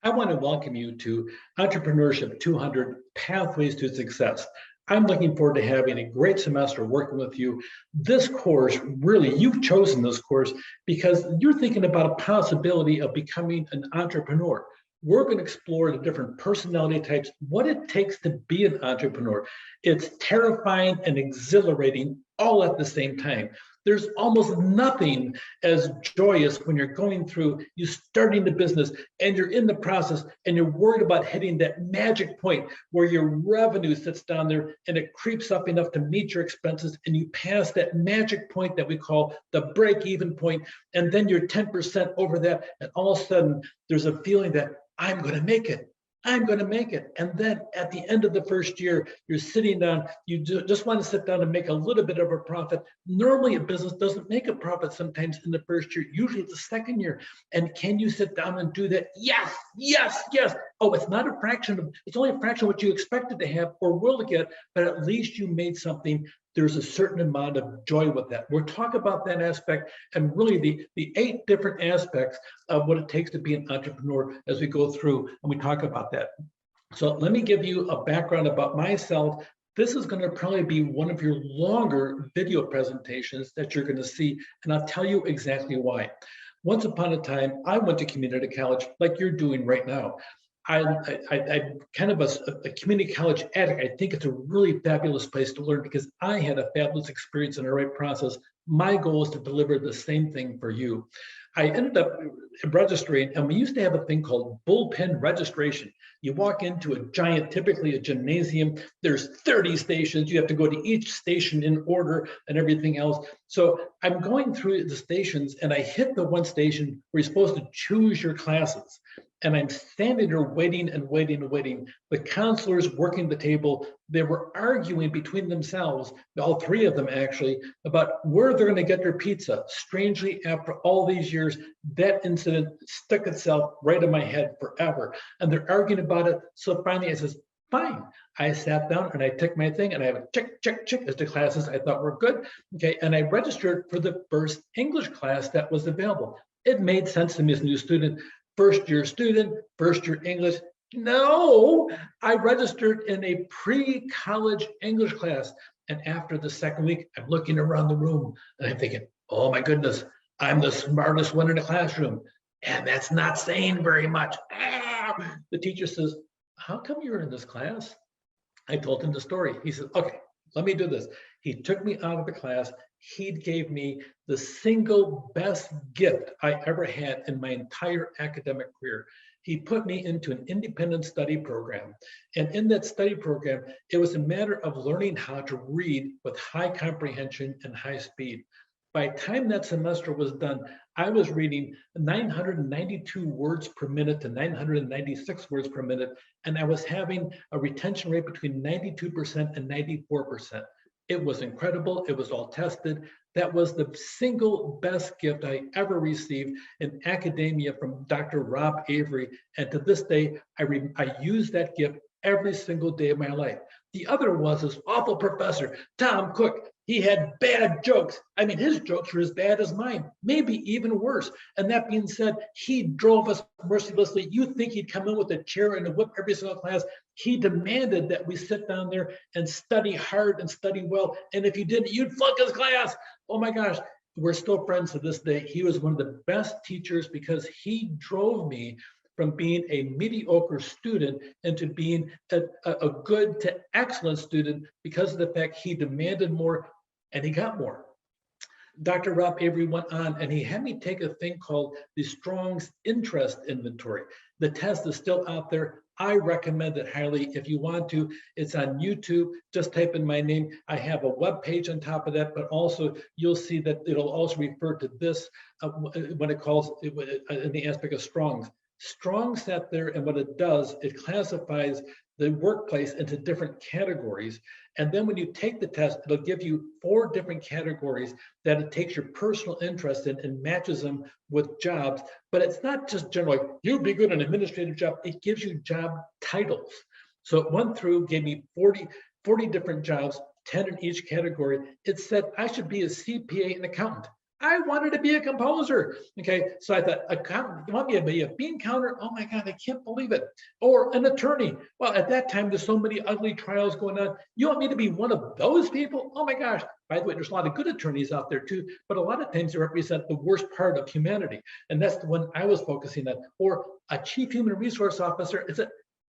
I want to welcome you to Entrepreneurship 200 Pathways to Success. I'm looking forward to having a great semester working with you. This course, really, you've chosen this course because you're thinking about a possibility of becoming an entrepreneur. We're going to explore the different personality types, what it takes to be an entrepreneur. It's terrifying and exhilarating all at the same time. There's almost nothing as joyous when you're going through, you starting the business and you're in the process and you're worried about hitting that magic point where your revenue sits down there and it creeps up enough to meet your expenses and you pass that magic point that we call the break-even point, and then you're 10% over that, and all of a sudden there's a feeling that I'm going to make it. I'm going to make it. And then at the end of the first year, you're sitting down, you just want to sit down and make a little bit of a profit. Normally, a business doesn't make a profit sometimes in the first year, usually it's the second year. And can you sit down and do that? Yes, yes, yes. Oh, it's not a fraction of, it's only a fraction of what you expected to have or will get, but at least you made something. There's a certain amount of joy with that. We'll talk about that aspect and really the 8 different aspects of what it takes to be an entrepreneur as we go through and we talk about that. So let me give you a background about myself. This is going to probably be one of your longer video presentations that you're going to see, and I'll tell you exactly why. Once upon a time, I went to community college like you're doing right now. I'm kind of a community college addict. I think it's a really fabulous place to learn because I had a fabulous experience in the right process. My goal is to deliver the same thing for you. I ended up registering, and we used to have a thing called bullpen registration. You walk into a giant, typically a gymnasium, there's 30 stations, you have to go to each station in order and everything else. So I'm going through the stations and I hit the one station where you're supposed to choose your classes. And I'm standing there waiting and waiting and waiting. The counselors working the table, they were arguing between themselves, all 3 of them actually, about where they're going to get their pizza. Strangely, after all these years, that incident stuck itself right in my head forever. And they're arguing about it. So finally I says, fine. I sat down and I took my thing and I have a check, check, check as the classes I thought were good. Okay, and I registered for the first English class that was available. It made sense to me as a new student. First year student, first year English. No, I registered in a pre-college English class. And after the second week, I'm looking around the room and I'm thinking, oh my goodness, I'm the smartest one in the classroom. And that's not saying very much. The teacher says, how come you're in this class? I told him the story. He said, okay, let me do this. He took me out of the class. He gave me the single best gift I ever had in my entire academic career. He put me into an independent study program. And in that study program, it was a matter of learning how to read with high comprehension and high speed. By the time that semester was done, I was reading 992 words per minute to 996 words per minute, and I was having a retention rate between 92% and 94%. It was incredible. It was all tested. That was the single best gift I ever received in academia from Dr. Rob Avery. And to this day, I use that gift every single day of my life. The other was this awful professor, Tom Cook. He had bad jokes. I mean, his jokes were as bad as mine, maybe even worse. And that being said, he drove us mercilessly. You think he'd come in with a chair and a whip every single class. He demanded that we sit down there and study hard and study well. And if you didn't, you'd flunk his class. Oh my gosh, we're still friends to this day. He was one of the best teachers because he drove me from being a mediocre student into being a good to excellent student because of the fact he demanded more and he got more. Dr. Rob Avery went on and he had me take a thing called the Strong's Interest Inventory. The test is still out there. I recommend it highly. If you want to, it's on YouTube. Just type in my name. I have a web page on top of that, but also you'll see that it'll also refer to this when it calls in the aspect of Strong's. Strong sat there, and what it does, it classifies the workplace into different categories. And then when you take the test, it'll give you 4 different categories that it takes your personal interest in and matches them with jobs. But it's not just generally, you'd be good at an administrative job. It gives you job titles. So it went through, gave me 40 different jobs, 10 in each category. It said I should be a CPA and accountant. I wanted to be a composer. Okay, so I thought, you want me to be a bean counter? Oh my God, I can't believe it. Or an attorney. Well, at that time, there's so many ugly trials going on. You want me to be one of those people? Oh my gosh. By the way, there's a lot of good attorneys out there too, but a lot of times they represent the worst part of humanity. And that's the one I was focusing on. Or a chief human resource officer.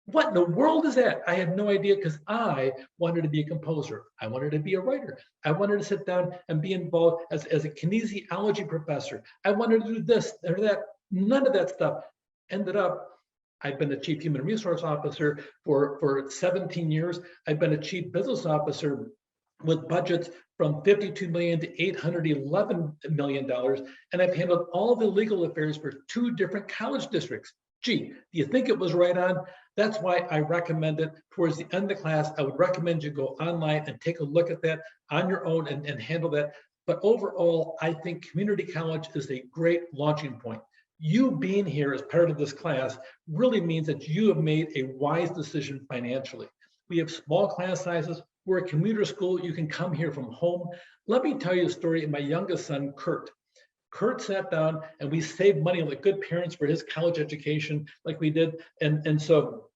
What in the world is that? I had no idea because I wanted to be a composer. I wanted to be a writer. I wanted to sit down and be involved as a kinesiology professor. I wanted to do this or that. None of that stuff. Ended up, I've been a chief human resource officer for 17 years. I've been a chief business officer with budgets from $52 million to $811 million. And I've handled all the legal affairs for 2 different college districts. Gee, do you think it was right on? That's why I recommend it. Towards the end of the class, I would recommend you go online and take a look at that on your own and handle that. But overall, I think community college is a great launching point. You being here as part of this class really means that you have made a wise decision financially. We have small class sizes. We're a commuter school. You can come here from home. Let me tell you a story of my youngest son, Kurt. Kurt sat down and we saved money like good parents for his college education, like we did. And so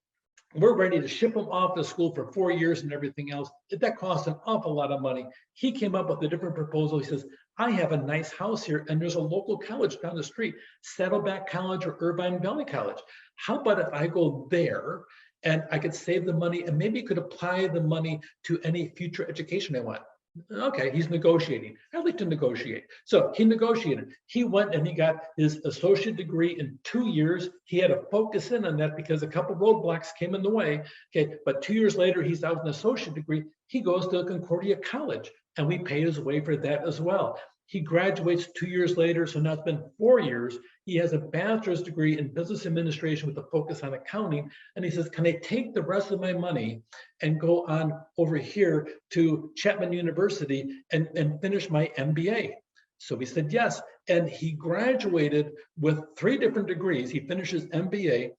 we're ready to ship him off to school for 4 years and everything else. That cost an awful lot of money. He came up with a different proposal. He says, I have a nice house here and there's a local college down the street, Saddleback College or Irvine Valley College. How about if I go there and I could save the money and maybe could apply the money to any future education I want? Okay, he's negotiating. I like to negotiate. So he negotiated. He went and he got his associate degree in 2 years. He had to focus in on that because a couple roadblocks came in the way. Okay, but 2 years later, he's out with an associate degree. He goes to Concordia College, and we pay his way for that as well. He graduates 2 years later, so now it's been 4 years. He has a bachelor's degree in business administration with a focus on accounting. And he says, can I take the rest of my money and go on over here to Chapman University and finish my MBA? So we said yes. And he graduated with 3 different degrees. He finishes MBA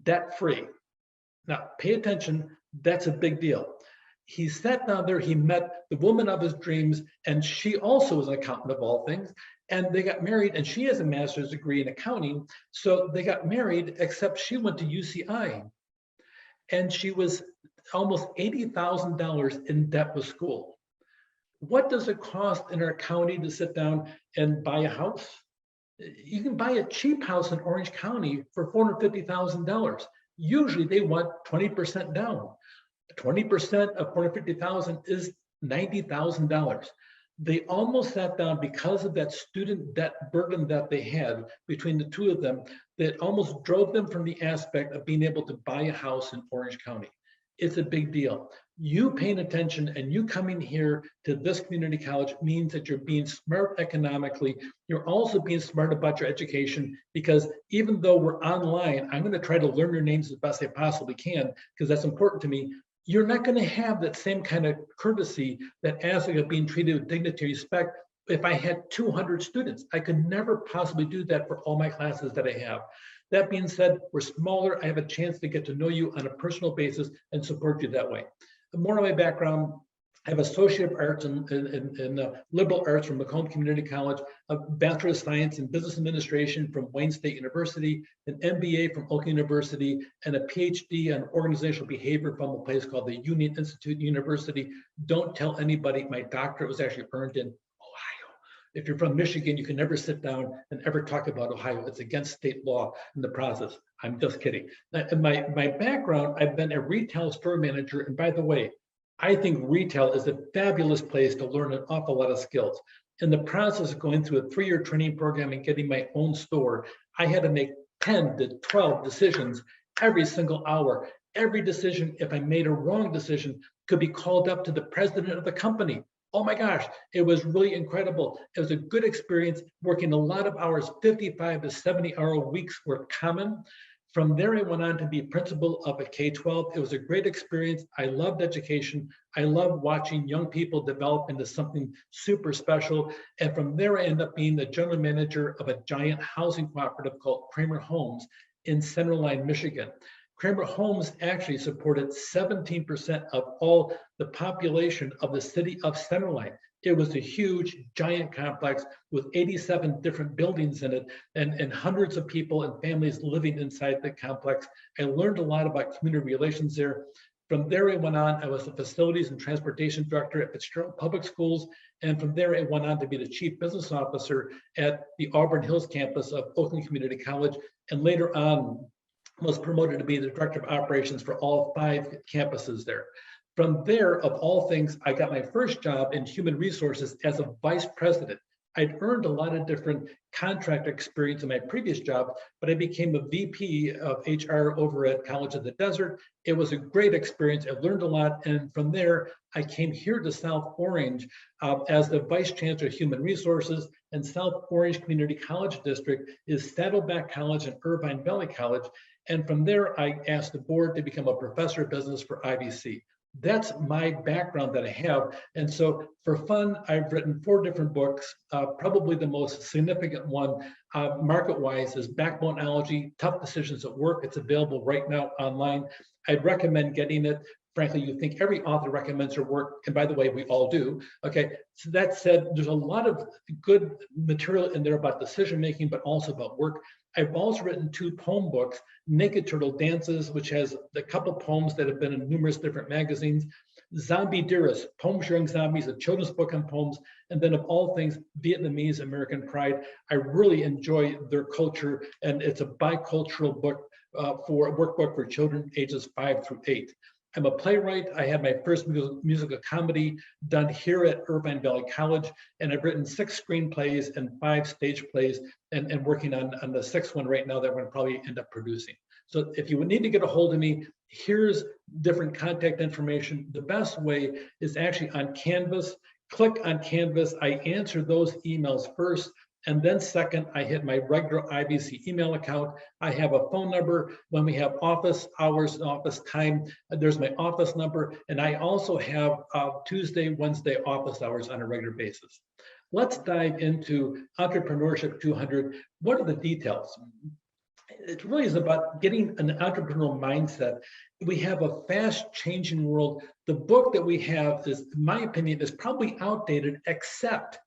debt-free. Now, pay attention, that's a big deal. He sat down there, he met the woman of his dreams, and she also was an accountant of all things. And they got married, and she has a master's degree in accounting. So they got married, except she went to UCI. And she was almost $80,000 in debt with school. What does it cost in our county to sit down and buy a house? You can buy a cheap house in Orange County for $450,000. Usually they want 20% down. 20% of $450,000 is $90,000. They almost sat down because of that student debt burden that they had between the 2 of them, that almost drove them from the aspect of being able to buy a house in Orange County. It's a big deal. You paying attention and you coming here to this community college means that you're being smart economically. You're also being smart about your education, because even though we're online, I'm going to try to learn your names as best I possibly can, because that's important to me. You're not going to have that same kind of courtesy, that aspect of being treated with dignity and respect. If I had 200 students, I could never possibly do that for all my classes that I have. That being said, we're smaller. I have a chance to get to know you on a personal basis and support you that way. More of my background, I have Associate of Arts in Liberal Arts from Macomb Community College, a Bachelor of Science in Business Administration from Wayne State University, an MBA from Oak University, and a PhD in Organizational Behavior from a place called the Union Institute University. Don't tell anybody my doctorate was actually earned in Ohio. If you're from Michigan, you can never sit down and ever talk about Ohio. It's against state law in the process. I'm just kidding. In my background, I've been a retail store manager. And by the way, I think retail is a fabulous place to learn an awful lot of skills. In the process of going through a 3-year training program and getting my own store, I had to make 10 to 12 decisions every single hour. Every decision, if I made a wrong decision, could be called up to the president of the company. Oh my gosh, it was really incredible. It was a good experience, working a lot of hours. 55 to 70-hour weeks were common. From there, I went on to be principal of a K-12. It was a great experience. I loved education. I loved watching young people develop into something super special. And from there, I ended up being the general manager of a giant housing cooperative called Kramer Homes in Center Line, Michigan. Kramer Homes actually supported 17% of all the population of the city of Center Line. It was a huge, giant complex with 87 different buildings in it and hundreds of people and families living inside the complex. I learned a lot about community relations there. From there, I went on. I was the facilities and transportation director at Fitzgerald Public Schools. And from there, I went on to be the chief business officer at the Auburn Hills campus of Oakland Community College. And later on, was promoted to be the director of operations for all 5 campuses there. From there, of all things, I got my first job in human resources as a vice president. I'd earned a lot of different contract experience in my previous job, but I became a VP of HR over at College of the Desert. It was a great experience. I learned a lot. And from there, I came here to South Orange as the Vice Chancellor of Human Resources. And South Orange Community College District is Saddleback College and Irvine Valley College. And from there, I asked the board to become a professor of business for IVC. That's my background that I have. And so for fun, I've written 4 different books. Probably the most significant one market-wise is Backboneology, Tough Decisions at Work. It's available right now online. I'd recommend getting it. Frankly, you think every author recommends their work, and by the way, we all do. Okay, so that said, there's a lot of good material in there about decision making, but also about work. I've also written 2 poem books, Naked Turtle Dances, which has a couple poems that have been in numerous different magazines, Zombie Dearest, Poems Showing Zombies, a children's book on poems, and then of all things, Vietnamese American Pride. I really enjoy their culture, and it's a bicultural book for a workbook for children ages 5 through 8. I'm a playwright. I had my first musical comedy done here at Irvine Valley College, and I've written 6 screenplays and 5 stage plays, and working on the 6th one right now that we're going to probably end up producing. So if you would need to get a hold of me, here's different contact information. The best way is actually on Canvas. Click on Canvas. I answer those emails first. And then second, I hit my regular IVC email account. I have a phone number. When we have office hours and office time, there's my office number. And I also have Tuesday, Wednesday office hours on a regular basis. Let's dive into Entrepreneurship 200. What are the details? It really is about getting an entrepreneurial mindset. We have a fast changing world. The book that we have is, in my opinion, is probably outdated, except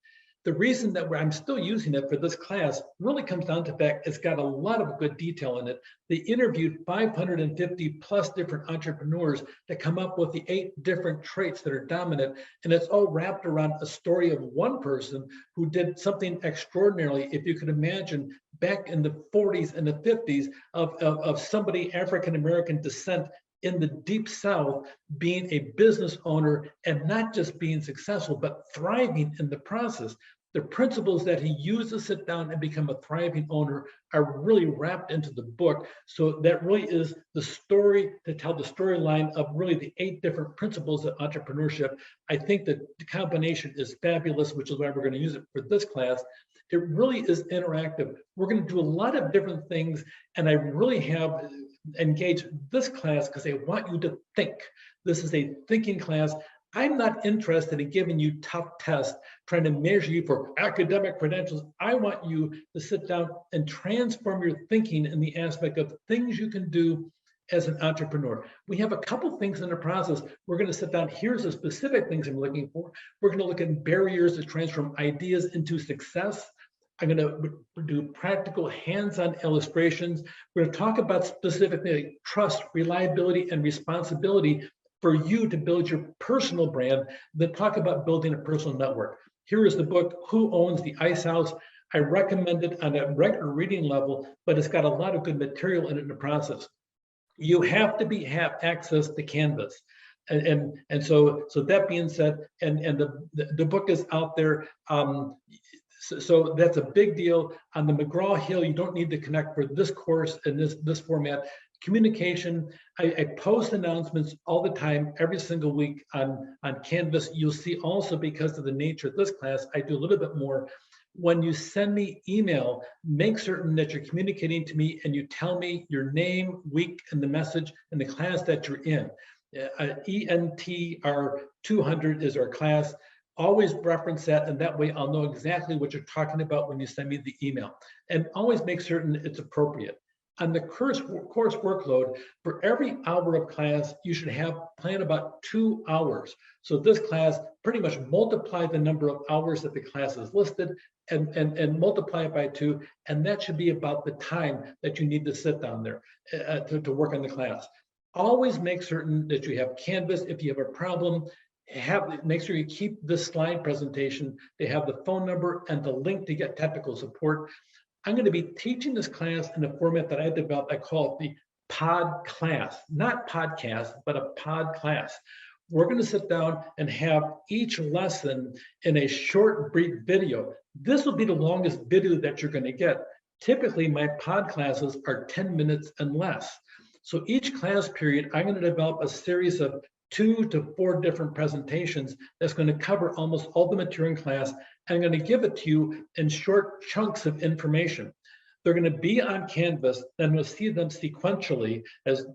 the reason that I'm still using it for this class really comes down to the fact it's got a lot of good detail in it. They interviewed 550 plus different entrepreneurs to come up with the 8 different traits that are dominant. And it's all wrapped around a story of one person who did something extraordinarily, if you could imagine, back in the 40s and the 50s of somebody African-American descent in the deep South being a business owner and not just being successful, but thriving in the process. The principles that he used to sit down and become a thriving owner are really wrapped into the book. So that really is the story to tell the storyline of really the 8 different principles of entrepreneurship. I think that the combination is fabulous, which is why we're going to use it for this class. It really is interactive. We're going to do a lot of different things, and I really have engaged this class because I want you to think. This is a thinking class. I'm not interested in giving you tough tests, trying to measure you for academic credentials. I want you to sit down and transform your thinking in the aspect of things you can do as an entrepreneur. We have a couple things in the process. We're going to sit down. Here's the specific things I'm looking for. We're going to look at barriers to transform ideas into success. I'm going to do practical hands-on illustrations. We're going to talk about specifically trust, reliability, and responsibility for you to build your personal brand, then talk about building a personal network. Here is the book, Who Owns the Ice House? I recommend it on a regular reading level, but it's got a lot of good material in it in the process. You have to have access to Canvas. And so that being said, and the book is out there. So that's a big deal. On the McGraw-Hill, you don't need to connect for this course in this format. Communication, I post announcements all the time, every single week on Canvas. You'll see also, because of the nature of this class, I do a little bit more. When you send me email, make certain that you're communicating to me and you tell me your name, week, and the message and the class that you're in. ENTR 200 is our class. Always reference that, and that way I'll know exactly what you're talking about when you send me the email. And always make certain it's appropriate. On the course workload, for every hour of class, you should plan about 2 hours. So this class, pretty much multiply the number of hours that the class is listed and multiply it by 2, and that should be about the time that you need to sit down there to work on the class. Always make certain that you have Canvas. If you have a problem, make sure you keep this slide presentation. They have the phone number and the link to get technical support. I'm going to be teaching this class in a format that I developed. I call it the pod class, not podcast, but a pod class. We're going to sit down and have each lesson in a short, brief video. This will be the longest video that you're going to get. Typically, my pod classes are 10 minutes and less. So each class period, I'm going to develop a series of 2 to 4 different presentations that's going to cover almost all the material in class. I'm going to give it to you in short chunks of information. They're going to be on Canvas, then we'll see them sequentially as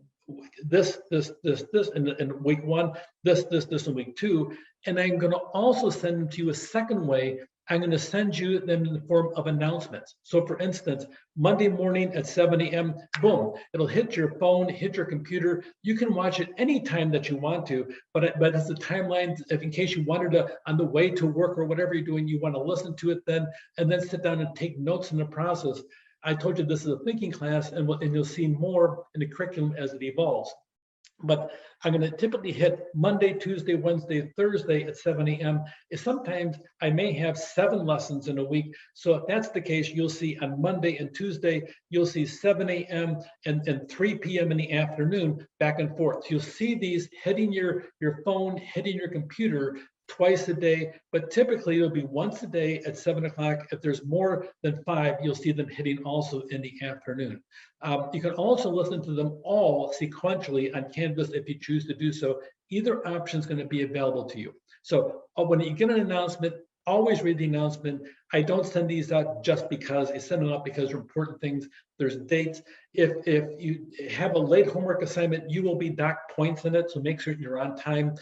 this in week 1, this in week 2. And I'm going to also send them to you a second way. I'm going to send you them in the form of announcements. So for instance, Monday morning at 7 a.m., boom, it'll hit your phone, hit your computer. You can watch it anytime that you want to, but it's a timeline if in case you wanted to, on the way to work or whatever you're doing, you want to listen to it then, and then sit down and take notes in the process. I told you this is a thinking class, and you'll see more in the curriculum as it evolves. But I'm going to typically hit Monday, Tuesday, Wednesday, Thursday at 7 a.m. Sometimes I may have 7 lessons in a week. So if that's the case, you'll see on Monday and Tuesday, you'll see 7 a.m. and 3 p.m. in the afternoon, back and forth. You'll see these hitting your phone, hitting your computer twice a day, but typically it'll be once a day at 7 o'clock. If there's more than 5, you'll see them hitting also in the afternoon. You can also listen to them all sequentially on Canvas if you choose to do so. Either option is going to be available to you. So when you get an announcement, always read the announcement. I don't send these out just because. I send them out because they're important things. There's dates. If you have a late homework assignment, you will be docked points in it, so make sure you're on time.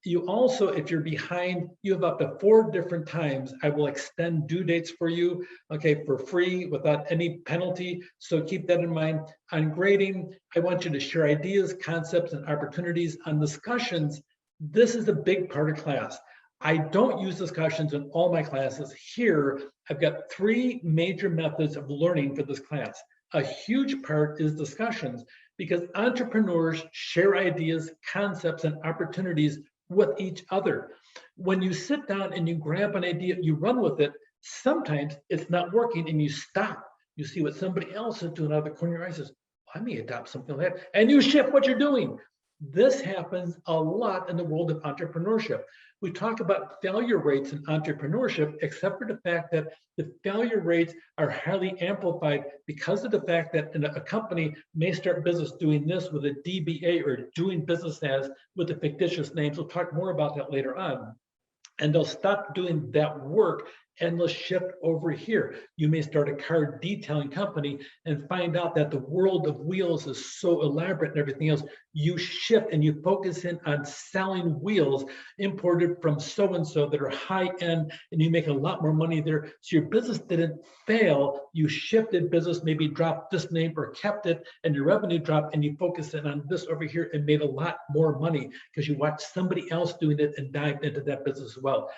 You also, if you're behind, you have up to 4 different times I will extend due dates for you, okay, for free without any penalty. So keep that in mind. On grading, I want you to share ideas, concepts, and opportunities. On discussions, this is a big part of class. I don't use discussions in all my classes. Here, I've got 3 major methods of learning for this class. A huge part is discussions because entrepreneurs share ideas, concepts, and opportunities with each other. When you sit down and you grab an idea, you run with it, sometimes it's not working and you stop. You see what somebody else is doing out of the corner of your eye, says, I may adopt something like that, and you shift what you're doing. This happens a lot in the world of entrepreneurship. We talk about failure rates in entrepreneurship, except for the fact that the failure rates are highly amplified because of the fact that a company may start business doing this with a DBA or doing business as with a fictitious name. We'll talk more about that later on. And they'll stop doing that work and they'll shift over here. You may start a car detailing company and find out that the world of wheels is so elaborate and everything else. You shift and you focus in on selling wheels imported from so-and-so that are high end, and you make a lot more money there. So your business didn't fail. You shifted business, maybe dropped this name or kept it, and your revenue dropped, and you focused in on this over here and made a lot more money because you watched somebody else doing it and dived into that business as well.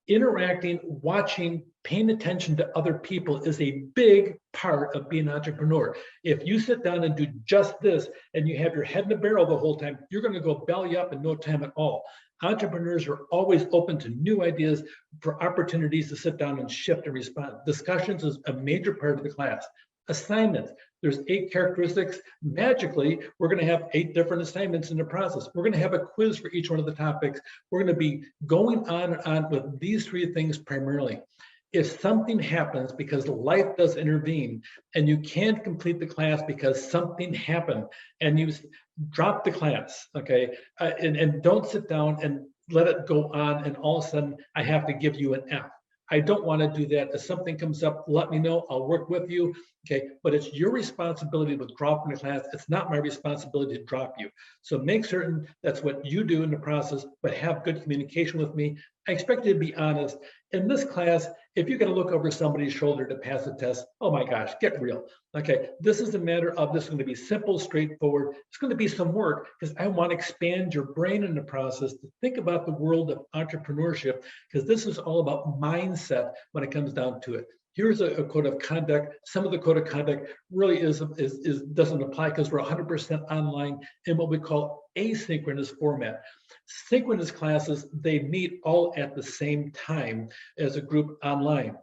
Interacting, watching, paying attention to other people is a big part of being an entrepreneur. If you sit down and do just this and you have your head in the barrel the whole time, you're going to go belly up in no time at all. Entrepreneurs are always open to new ideas, for opportunities to sit down and shift and respond. Discussions is a major part of the class. Assignments. There's 8 characteristics. Magically, we're going to have 8 different assignments in the process. We're going to have a quiz for each one of the topics. We're going to be going on and on with these 3 things primarily. If something happens because life does intervene and you can't complete the class because something happened and you drop the class, okay, and don't sit down and let it go on and all of a sudden I have to give you an F. I don't want to do that. If something comes up, let me know. I'll work with you. Okay, but it's your responsibility to withdraw from the class. It's not my responsibility to drop you. So make certain that's what you do in the process, but have good communication with me. I expect you to be honest. In this class, if you're going to look over somebody's shoulder to pass a test, oh my gosh, get real. Okay, this is a matter of this is going to be simple, straightforward. It's going to be some work because I want to expand your brain in the process to think about the world of entrepreneurship, because this is all about mindset when it comes down to it. Here's a code of conduct. Some of the code of conduct really doesn't apply because we're 100% online in what we call asynchronous format. Synchronous classes, they meet all at the same time as a group online.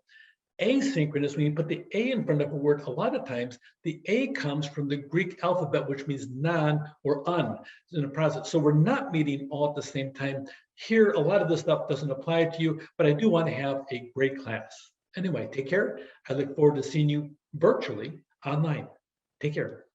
Asynchronous, when you put the A in front of a word, a lot of times the A comes from the Greek alphabet, which means non or un in the process. So we're not meeting all at the same time. Here, a lot of this stuff doesn't apply to you, but I do want to have a great class. Anyway, take care. I look forward to seeing you virtually online. Take care.